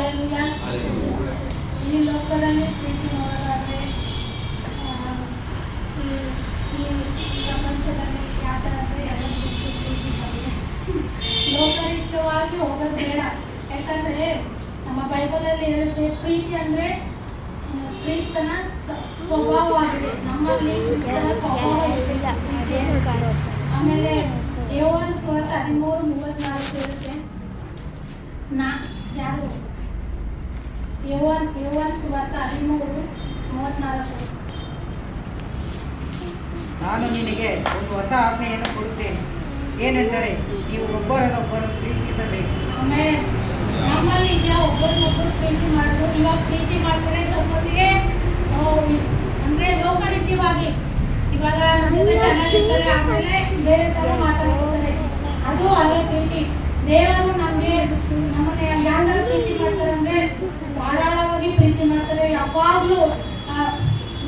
Hallelujah. ಈ ಲೋಕದಲ್ಲಿ ಪ್ರೀತಿ ನೋಡೋದಾದ್ರೆ ಈ ಪ್ರಪಂಚದಲ್ಲಿ ಯಾವ ಥರ ಅಂದರೆ ಎಲ್ಲ ಪ್ರೀತಿ ಬಗ್ಗೆ ಲೋಕರೀತ್ಯವಾಗಿ ಹೋಗೋದು ಬೇಡ. ಯಾಕಂದರೆ ನಮ್ಮ ಬೈಬಲಲ್ಲಿ ಹೇಳುತ್ತೆ ಪ್ರೀತಿ ಅಂದರೆ ಕ್ರಿಸ್ತನ ಸ್ವಭಾವವಾಗಿದೆ. ನಮ್ಮಲ್ಲಿ ಕ್ರಿಸ್ತನ ಸ್ವಭಾವ ಇರಬೇಕು. ಆಮೇಲೆ ಯೋಹಾನ ಸುವಾರ್ತೆ 13:34 ಇರುತ್ತೆ. ಯಾರು ಯೋಹಾನ ಸುವಾರ್ತೆ 13:34. ನಾನು ನಿನಗೆ ಒಂದು ಹೊಸ ಆಜ್ಞೆಯನ್ನು ಕೊಡುತ್ತೇನೆ, ಏನೆಂದರೆ ನೀವು ಒಬ್ಬರನ್ನೊಬ್ಬರು ಪ್ರೀತಿಸಬೇಕು. ನಮ್ಮಲ್ಲಿ ಇದೆಯಾ ಒಬ್ಬರನ್ನೊಬ್ಬರು ಪ್ರೀತಿ ಮಾಡೋದು? ಇವಾಗ ಪ್ರೀತಿ ಮಾಡ್ತಾರೆ ಸ್ವಲ್ಪೊತ್ತಿಗೆ ಅಂದ್ರೆ ಲೋಕರೀತ್ಯವಾಗಿ ಇವಾಗ ನಮಗೆ ಚೆನ್ನಾಗಿರ್ತಾರೆ, ಆಮೇಲೆ ಬೇರೆ ತರ ಮಾತಾಡ್ತಾರೆ. ಅದು ಅದೇ ಪ್ರೀತಿ. ದೇವರು ನಮ್ಮನ್ನ ಯಾವ ತರ ಪ್ರೀತಿ ಮಾಡ್ತಾರೆ ಅಂದ್ರೆ ಧಾರಾಳವಾಗಿ ಪ್ರೀತಿ ಮಾಡ್ತಾರೆ. ಯಾವಾಗ್ಲೂ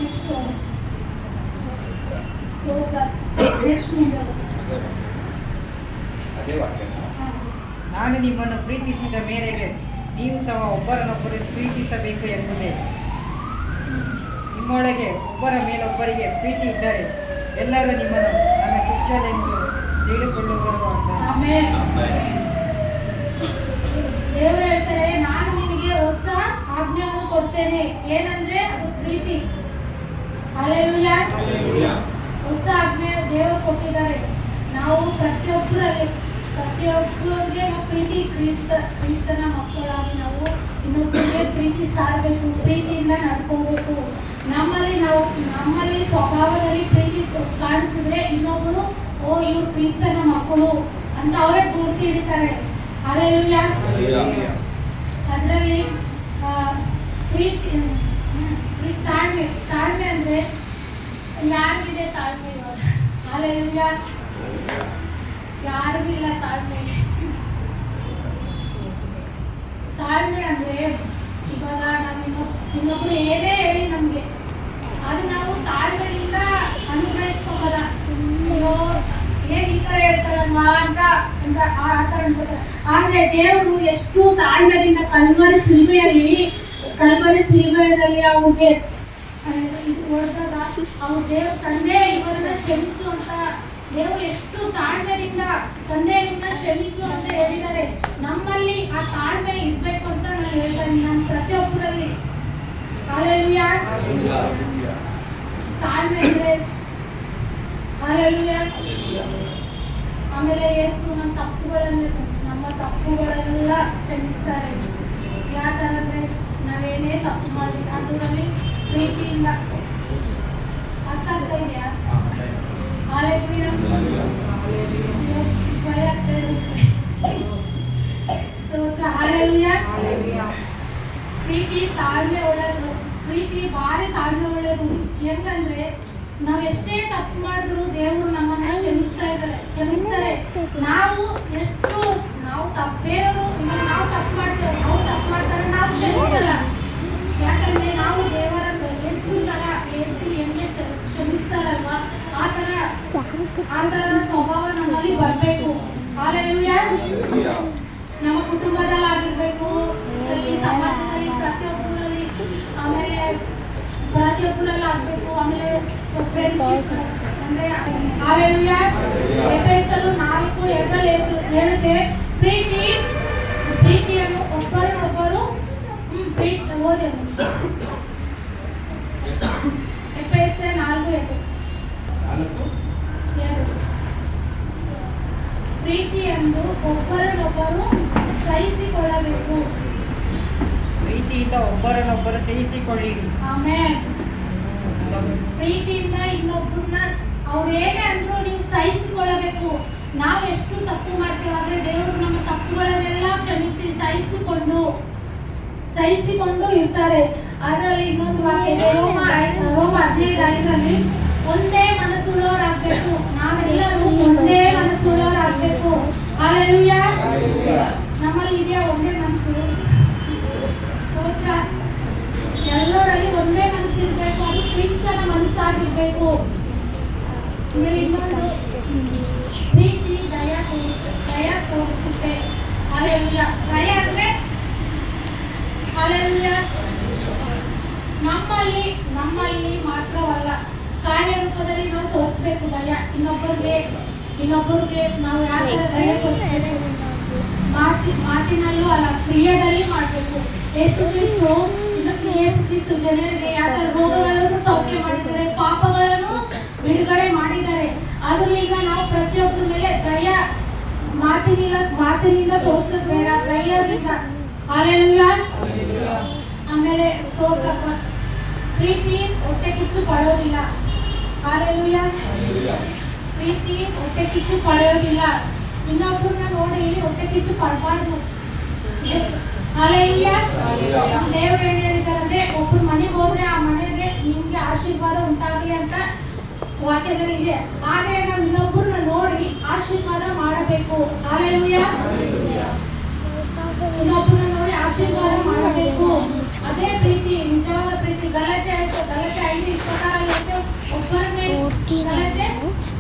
ನೆಕ್ಸ್ಟ್ ನಾನು ನಿಮ್ಮನ್ನು ಪ್ರೀತಿಸಿದ ಮೇರೆಗೆ ನೀವು ಸಹ ಒಬ್ಬರನ್ನೊಬ್ಬರು ಪ್ರೀತಿಸಬೇಕು ಎಂಬುದೇ. ನಿಮ್ಮೊಳಗೆ ಒಬ್ಬರ ಮೇಲೊಬ್ಬರಿಗೆ ಪ್ರೀತಿ ಇದ್ದರೆ ಎಲ್ಲರೂ ನಿಮ್ಮನ್ನು ನನ್ನ ಶಿಷ್ಯರೆಂದು ತಿಳಿದುಕೊಳ್ಳುವರು ಅಂತ. ದೇವರು ಹೇಳ್ತಾರೆ, ನಾನು ನಿನಗೆ ಹೊಸ ಆಜ್ಞೆಯನ್ನು ಕೊಡ್ತೇನೆ, ಏನಂದ್ರೆ ಅದು ಪ್ರೀತಿ. ಹಲ್ಲೆಲೂಯಾ. ಹೊಸ ಆಜ್ಞೆ ದೇವರು ಕೊಟ್ಟಿದ್ದಾರೆ. ನಾವು ಪ್ರತಿಯೊಬ್ಬರಿಗೆ ನಾವು ಪ್ರೀತಿ ಕ್ರಿಸ್ತನ ಮಕ್ಕಳಾಗಿ ನಾವು ಇನ್ನೊಬ್ಬರಿಗೆ ಪ್ರೀತಿ ಸಾರಬೇಕು, ಪ್ರೀತಿಯಿಂದ ನಡ್ಕೊಳ್ಬೇಕು. ನಮ್ಮಲ್ಲಿ ಸ್ವಭಾವದಲ್ಲಿ ಪ್ರೀತಿ ಕಾಣಿಸಿದ್ರೆ ಇನ್ನೊಬ್ಬರು ಇವ್ರು ಕ್ರಿಸ್ತನ ಮಕ್ಕಳು ಅಂತ ಅವರೇ ಗುರುತು ಹಿಡಿತಾರೆ. ಹಲ್ಲೆಲೂಯಾ. ಅದರಲ್ಲಿ ಪ್ರೀತಿ ತಾಳ್ಮೆ ಅಂದ್ರೆ ಯಾರಿಗಿದೆ ತಾಳ್ಮೆ? ಇವಾಗ ಹಲ್ಲೆಲೂಯಾ. ಯಾರಿಗೂ ಇಲ್ಲ ತಾಳ್ಮೆ. ತಾಳ್ಮೆ ಅಂದ್ರೆ ಇವಾಗ ನಾವು ಇನ್ನೊಬ್ರು ಏನೇ ಹೇಳಿ ನಮ್ಗೆ ಅದು ನಾವು ತಾಳ್ಮೆಯಿಂದ ಅನುಗ್ರಹಿಸ್ಕೋಬೋದ. ಏನ್ ಈ ತರ ಹೇಳ್ತಾರಲ್ವಾ ಅಂತ ಆ ತರ ಅನ್ಕೋತಾರೆ. ಆದ್ರೆ ದೇವರು ಎಷ್ಟು ತಾಳ್ಮೆಯಿಂದ ಕಲ್ವರಿ ಸಿಲ್ವೆಯಲ್ಲಿ ಅವ್ರಿಗೆ ಇದು ಹೊಡೆದಾಗ ಅವ್ರ ದೇವ್ರ ತಂದೆ ಇವರನ್ನ ಕ್ಷಮಿಸು ಅಂತ ದೇವರು ಎಷ್ಟು ತಾಳ್ಮೆಯಿಂದ ತಂದೆಯಿಂದ ಕ್ಷಮಿಸು ಅಂತ ಹೇಳಿದ್ದಾರೆ. ನಮ್ಮಲ್ಲಿ ಆ ತಾಳ್ಮೆ ಇರ್ಬೇಕು ಅಂತ ನಾನು ಹೇಳ್ತೇನೆ. ನಮ್ಮ ಪ್ರತಿಯೊಬ್ಬರಲ್ಲಿ ಹಲ್ಲೆಲೂಯಾ. ತಾಳ್ಮೆ ಅಂದ್ರೆ ಹಲ್ಲೆಲೂಯಾ. ಆಮೇಲೆ ಯೇಸು ನಮ್ಮ ತಪ್ಪುಗಳನ್ನೆಲ್ಲ ಕ್ಷಮಿಸ್ತಾರೆ. ಯಾವ ತರ ಅಂದ್ರೆ ನಾವೇನೇ ತಪ್ಪು ಮಾಡಿ ಅದರಲ್ಲಿ ಪ್ರೀತಿಯಿಂದ ಅರ್ಥ ಆಗ್ತಾ ಇದೆಯಾ? ಹಲ್ಲೆಲೂಯಾ. ಹಲ್ಲೆಲೂಯಾ. ಪ್ರೀತಿ ತಾಳ್ಮೆ ಒಳ್ಳೆಯದು. ಪ್ರೀತಿ ಭಾರಿ ತಾಳ್ಮೆ ಒಳ್ಳೆಯದು. ಹೆಂಗಂದ್ರೆ ನಾವು ಎಷ್ಟೇ ತಪ್ಪು ಮಾಡಿದ್ರು ದೇವರು ನಮ್ಮನ್ನ ಕ್ಷಮಿಸ್ತಾರೆ. ನಾವು ಬೇರೆಯವರು ಇವಾಗ ನಾವು ತಪ್ಪು ಮಾಡ್ತೇವೆ, ನಾವು ತಪ್ಪು ಮಾಡ್ತಾರೆ, ನಾವು ಕ್ಷಮಿಸಲ್ಲ. ಯಾಕಂದ್ರೆ ನಾವು ದೇವರನ್ನು ಯೇಸು ಹೆಂಗೆ ಕ್ಷಮಿಸ್ತಾರಲ್ವಾ ಆ ತರ ಸ್ವಭಾವ ನಮ್ಮಲ್ಲಿ ಬರಬೇಕು. ಹಲ್ಲೆಲೂಯಾ. ನಮ್ಮ ಕುಟುಂಬದಲ್ಲಿ ಆಗಿರ್ಬೇಕು, ಸಮಾಜದಲ್ಲಿ ಪ್ರತಿಯೊಬ್ಬರಲ್ಲಿ, ಆಮೇಲೆ ಪ್ರತಿಯೊಬ್ಬರಲ್ಲಿ ಆಗ್ಬೇಕು. ಆಮೇಲೆ ಫ್ರೆಂಡ್ಶಿಪ್ ಅಂದ್ರೆ ಹಲ್ಲೆಲೂಯಾ. ಎಫೆಸರು 4:2 ಹೇಳುತ್ತೆ ಪ್ರೀತಿಯನ್ನು ಒಬ್ಬರನ್ನೊಬ್ಬರು ಓದಿ. ಎಫೆಸರು 4:2 ಪ್ರೀತಿಯನ್ನು ಒಬ್ಬರನ್ನೊಬ್ಬರು ಸಹಿಸಿಕೊಳ್ಳಬೇಕು. ಪ್ರೀತಿಯಿಂದ ಒಬ್ಬರನ್ನೊಬ್ಬರು ಸಹಿಸಿಕೊಳ್ಳಿರಿ. ಆಮೆನ್. ಪ್ರೀತಿಯಿಂದ ಇನ್ನೊಬ್ಬರನ್ನ ಅವ್ರೇನೇ ಅಂದ್ರೂ ನೀವು ಸಹಿಸಿಕೊಳ್ಳಬೇಕು. ನಾವು ಎಷ್ಟು ತಪ್ಪು ಮಾಡ್ತೇವೆ ಆದ್ರೆ ದೇವರು ನಮ್ಮ ತಪ್ಪುಗಳನ್ನೆಲ್ಲ ಕ್ಷಮಿಸಿ ಸಹಿಸಿಕೊಂಡು ಇರ್ತಾರೆ. ಅದರಲ್ಲಿ ಇನ್ನೊಂದು ವಾಕ್ಯ ರೋಮ 15:5 ಒಂದೇ ಮನಸ್ಸುಳ್ಳವರಾಗಬೇಕು. ನಾವೆಲ್ಲರೂ ಒಂದೇ ಮನಸ್ಸುಳ್ಳವರಾಗಬೇಕು. ಹಲ್ಲೆಲೂಯಾ. ನಮ್ಮಲ್ಲಿ ಇದೆಯಾ ಒಂದೇ ಮನಸ್ಸು? ಸ್ತೋತ್ರ. ಎಲ್ಲರಲ್ಲಿ ಒಂದೇ ಮನಸ್ಸು ಇರಬೇಕು. ಅದು ಕ್ರಿಸ್ತನ ಮನಸ್ಸಾಗಿರ್ಬೇಕು. ಇನ್ನೊಂದು ಪ್ರೀತಿ ದಯ ತೋರಿಸುತ್ತೆ. ಹಲ್ಲೆಲೂಯಾ. ದಯ ಅಂದ್ರೆ Hallelujah. ನಮ್ಮಲ್ಲಿ ಮಾತ್ರವಲ್ಲ, ಕಾರ್ಯರೂಪದಲ್ಲಿ ನಾವು ತೋರಿಸ್ಬೇಕು ದಯ. ಇನ್ನೊಬ್ಬರಿಗೆ ನಾವು ಯಾವ ತರ ದಯ ತೋರಿಸ್ಬೇಕು, ಮಾತಿನಲ್ಲೂ ಅಲ್ಲ, ಕ್ರಿಯೆದಲ್ಲಿ ಮಾಡಬೇಕು. ಯೇಸು ಕ್ರಿಸ್ತು ಜನರಿಗೆ ಯಾವ ತರ ರೋಗಗಳನ್ನು ಸೌಖ್ಯ ಮಾಡಿದ್ದಾರೆ, ಪಾಪಗಳನ್ನು ಬಿಡುಗಡೆ ಮಾಡಿದ್ದಾರೆ. ಆದ್ರೂ ಈಗ ನಾವು ಪ್ರತಿಯೊಬ್ಬರ ಮೇಲೆ ದಯ ಮಾತಿನಿಂದ ತೋರಿಸೋದು ಬೇಡ, ದಯದಿಂದ. ಹಲ್ಲೆಲೂಯಾ. ಆಮೇಲೆ ಸ್ತೋತ್ರ. ಪ್ರೀತಿ ಹೊಟ್ಟೆ ಕಿಚ್ಚು ಪಡೆಯೋದಿಲ್ಲ. ಹಲ್ಲೆಲೂಯಾ. ಪ್ರೀತಿ ಹೊಟ್ಟೆ ಕಿಚ್ಚು ಪಡೆಯೋದಿಲ್ಲ. ಇನ್ನೊಬ್ಬರನ್ನ ನೋಡಿ ಹೊಟ್ಟೆ ಕಿಚ್ಚು ಪಡಬಾರ್ದು. ಹಲ್ಲೆಲೂಯಾ. ದೇವರು ಏನು ಹೇಳಿದಾರಂದ್ರೆ, ಒಬ್ಬರು ಮನೆಗೆ ಹೋದ್ರೆ ಆ ಮನೆಗೆ ನಿಮ್ಗೆ ಆಶೀರ್ವಾದ ಉಂಟಾಗಲಿ ಅಂತ ವಾಕ್ಯದಲ್ಲಿ ಇದೆ. ಹಾಗೆ ನಾವು ಇನ್ನೊಬ್ಬರನ್ನ ನೋಡಿ ಆಶೀರ್ವಾದ ಮಾಡಬೇಕು. ಹಲ್ಲೆಲೂಯಾ. ಇನ್ನೊಬ್ಬರನ್ನ ನೋಡಿ ಆಶೀರ್ವಾದ ಮಾಡಬೇಕು. ಅದೇ ಪ್ರೀತಿ, ನಿಜವಾದ ಪ್ರೀತಿ. ಗಲಾಟೆ 5:26 ಒಬ್ಬರ ಮೇಲೆ ಗಲಾಟೆ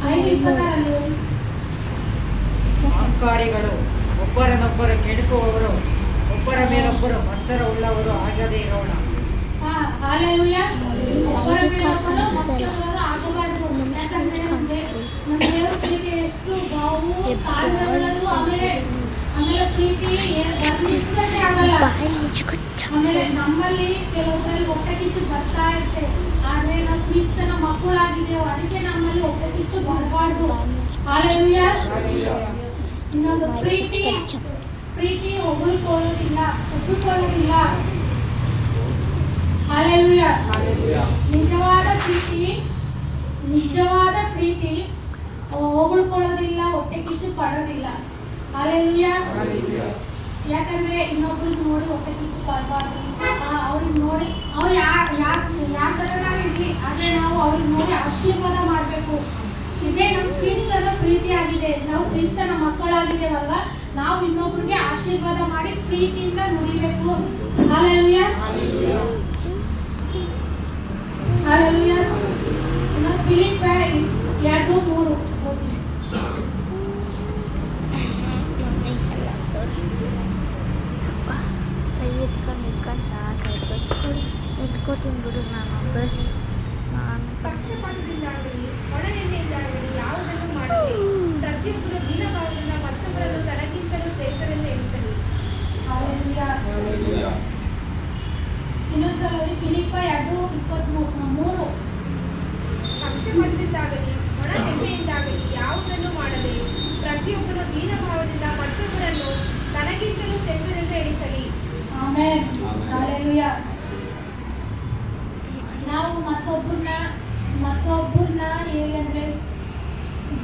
5:26 ಅಹಂಕಾರಿಗಳು, ಒಬ್ಬರನ್ನೊಬ್ಬರು ಕೆಡುಕುವವರು, ಒಬ್ಬರ ಮೇಲೊಬ್ಬರು ಮತ್ಸರ ಉಳ್ಳವರು ಆಗದೇ ಇರೋಣ. ಹಲ್ಲೆಲೂಯಾ. ಒಬ್ಬರ ಮೇಲೊಬ್ಬರು ಮತ್ಸರರು ಆಗಬಾರದು. ಯಾಕಂದ್ರೆ ನಮ್ಮ ದೇವರ ಪ್ರೀತಿ ಎಷ್ಟು ತಾಳ್ಮೆ ಉಳ್ಳದು. ಆಮೇಲೆ ಪ್ರೀತಿ ವರ್ಣಿಸದೇ ಆಗಲ್ಲ. ಆಮೇಲೆ ನಮ್ಮಲ್ಲಿ ಕೆಲವೊಬ್ಬರಲ್ಲಿ ಹೊಟ್ಟೆ ಕಿಚ್ಚು ಬರ್ತಾ ಇರುತ್ತೆ. ಆದ್ರೆ ನಾವು ಕ್ರಿಸ್ತನ ಮಕ್ಕಳಾಗಿದ್ದೇವೆ, ಅದಕ್ಕೆ ನಮ್ಮಲ್ಲಿ ಹೊಟ್ಟೆ ಕಿಚ್ಚು ಬರಬಾರ್ದು. ಹಲ್ಲೆಲೂಯಾ. ಇನ್ನೊಂದು ಪ್ರೀತಿ ಒಪ್ಪಿಕೊಳ್ಳೋದಿಲ್ಲ. ಹಲ್ಲೆಲೂಯಾ. ನಿಜವಾದ ಪ್ರೀತಿ ಹೊಗಳ್ಕೊಳ್ಳೋದಿಲ್ಲ, ಹೊಟ್ಟೆ ಕಿಚ್ಚು ಪಡೋದಿಲ್ಲ. ಹಲ್ಲೆಲೂಯಾ. ಯಾಕಂದ್ರೆ ಇನ್ನೊಬ್ರಿಗೆ ನೋಡಿ ಹೊಟ್ಟೆ ಕಿಚ್ಚು ಪಡಬಾರ್ದು. ಅವ್ರಿಗೆ ನೋಡಿ ಅವ್ರು ಯಾವ ಥರನಾಗ ಇರಲಿ, ಆದರೆ ನಾವು ಅವ್ರಿಗೆ ನೋಡಿ ಆಶೀರ್ವಾದ ಮಾಡಬೇಕು. ಇದೇ ನಮ್ಮ ಕ್ರಿಸ್ತನ ಪ್ರೀತಿ ಆಗಿದೆ. ನಾವು ಕ್ರಿಸ್ತನ ಮಕ್ಕಳಾಗಿದ್ದೇವಲ್ವಾ, ನಾವು ಇನ್ನೊಬ್ರಿಗೆ ಆಶೀರ್ವಾದ ಮಾಡಿ ಪ್ರೀತಿಯಿಂದ ನುಡಿಬೇಕು. ಹಲ್ಲೆಲೂಯಾ. ಹಲ್ಲೆಲೂಯಾ. ಫಿಲಿಪ್ಪಿ 2:3 ಓದಿ. ಇಟ್ಕೋತೀನಿ ಬಿಡು. ಪಕ್ಷಪಾತದಿಂದಾಗಲಿ ಒಳನೆನ್ನೆಯಿಂದಾಗಲಿ ಯಾವುದನ್ನು ಮಾಡಲಿ, ಪ್ರತಿಯೊಬ್ಬರು ದೀನಭಾವದಿಂದ ಮತ್ತೊಬ್ಬರನ್ನು ತನಗಿಂತಲೂ ಶ್ರೇಷ್ಠರೆಂದು ಎಣಿಸಲಿ. ಹಲ್ಲೆಲೂಯಾ. ಇನ್ನೊಂದ್ಸಲ ಫಿಲಿಪ್ಪಿ 2:3 ಪಕ್ಷಪಾತದಿಂದಾಗಲಿ ಒಳನೆನ್ನೆಯಿಂದಾಗಲಿ ಯಾವುದನ್ನು ಮಾಡಲಿ, ಪ್ರತಿಯೊಬ್ಬರು ದೀನಭಾವದಿಂದ ಮತ್ತೊಬ್ಬರನ್ನು ತನಗಿಂತಲೂ ಶ್ರೇಷ್ಠರೆಂದು ಎಣಿಸಲಿ. ಆಮೆನ್. ಹಲ್ಲೆಲೂಯಾ. ನಾವು ಮತ್ತೊಬ್ಬರನ್ನ ಹೇಗಂದ್ರೆ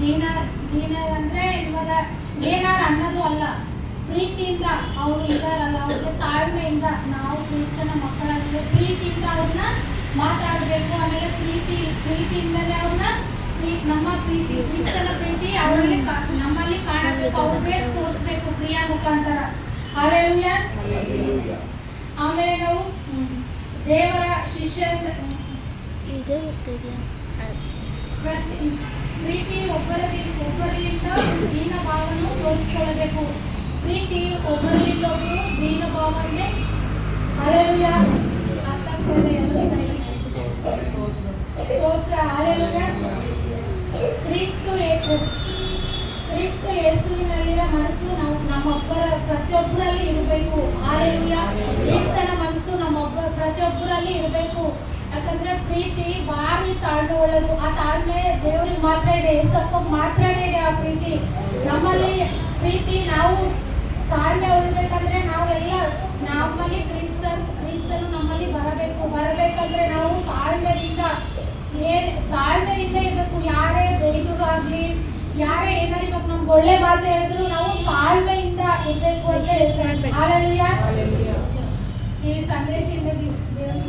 ದೀನ ಅಂದ್ರೆ ಇವಾಗ ಏನಾರು ಅನ್ನೋದು ಅಲ್ಲ, ಪ್ರೀತಿಯಿಂದ ಅವರು ಇದಾರಲ್ಲ, ಅವ್ರಿಗೆ ತಾಳ್ಮೆಯಿಂದ ನಾವು ಕ್ರಿಸ್ತನ ಮಕ್ಕಳಾಗಿದ್ರೆ ಪ್ರೀತಿಯಿಂದ ಅವ್ರನ್ನ ಮಾತಾಡಬೇಕು. ಆಮೇಲೆ ಪ್ರೀತಿಯಿಂದಲೇ ಅವ್ರನ್ನ ನಮ್ಮ ಪ್ರೀತಿ, ಕ್ರಿಸ್ತನ ಪ್ರೀತಿ ಅವರಲ್ಲಿ ನಮ್ಮಲ್ಲಿ ಕಾಣಬೇಕು, ಅವ್ರಿಗೆ ತೋರಿಸ್ಬೇಕು ಕ್ರಿಯಾ ಮುಖಾಂತರ. ಹಲ್ಲೆಲೂಯಾ. ಆಮೇಲೆ ನಾವು ದೇವರ ಶಿಷ್ಯರಿಂದ ಪ್ರೀತಿ ಒಬ್ಬರಿಂದ ದೀನ ಭಾವವನ್ನು ತೋರಿಸಿಕೊಳ್ಳಬೇಕು. ಪ್ರೀತಿ ಒಬ್ಬರಿಂದ ಒಬ್ಬರು ದೀನ ಭಾವ ಅಂದ್ರೆ ಹಲ್ಲೆಲೂಯಾ. ಅರ್ಥ ಆಗ್ತದೆ ಎಲ್ಲರೂ ಸರಿ. ಸ್ತೋತ್ರ. ಹಲ್ಲೆಲೂಯಾ. ಕ್ರಿಸ್ತ ಯೇಸುವಿನಲ್ಲಿರೋ ಮನಸ್ಸು ಪ್ರತಿಯೊಬ್ಬರಲ್ಲಿ ಇರಬೇಕು. ಹಲ್ಲೆಲೂಯಾ. ಕ್ರಿಸ್ತನ ಮನಸ್ಸು ಪ್ರತಿಯೊಬ್ಬರಲ್ಲಿ ಇರಬೇಕು. ಯಾಕಂದ್ರೆ ಪ್ರೀತಿ ಭಾರಿ ತಾಳ್ಮೆ ಉಳ್ಳದು. ಆ ತಾಳ್ಮೆ ದೇವರಿಗೆ ಮಾತ್ರ ಇದೆ, ಯೇಸಪ್ಪಗೆ ಮಾತ್ರನೇ ಇದೆ ಆ ಪ್ರೀತಿ. ನಮ್ಮಲ್ಲಿ ಪ್ರೀತಿ ನಾವು ತಾಳ್ಮೆ ಉಳ್ಬೇಕಂದ್ರೆ ನಮ್ಮಲ್ಲಿ ಕ್ರಿಸ್ತನು ನಮ್ಮಲ್ಲಿ ಬರಬೇಕಂದ್ರೆ ನಾವು ತಾಳ್ಮೆಯಿಂದ ಇರಬೇಕು. ಯಾರೇ ಬೈದರು ಆಗ್ಲಿ, ಯಾರೇ ಏನಾದ್ರು ಇವಾಗ ನಮ್ಗೆ ಒಳ್ಳೆ ಮಾತು ಹೇಳಿದ್ರು ನಾವು ತಾಳ್ಮೆಯಿಂದ ಇರಬೇಕು ಅಂತ ಹೇಳ್ತಾರೆ. ಹಲ್ಲೆಲೂಯಾ. ಈ ಸಂದೇಶದಿಂದ ದೇವರು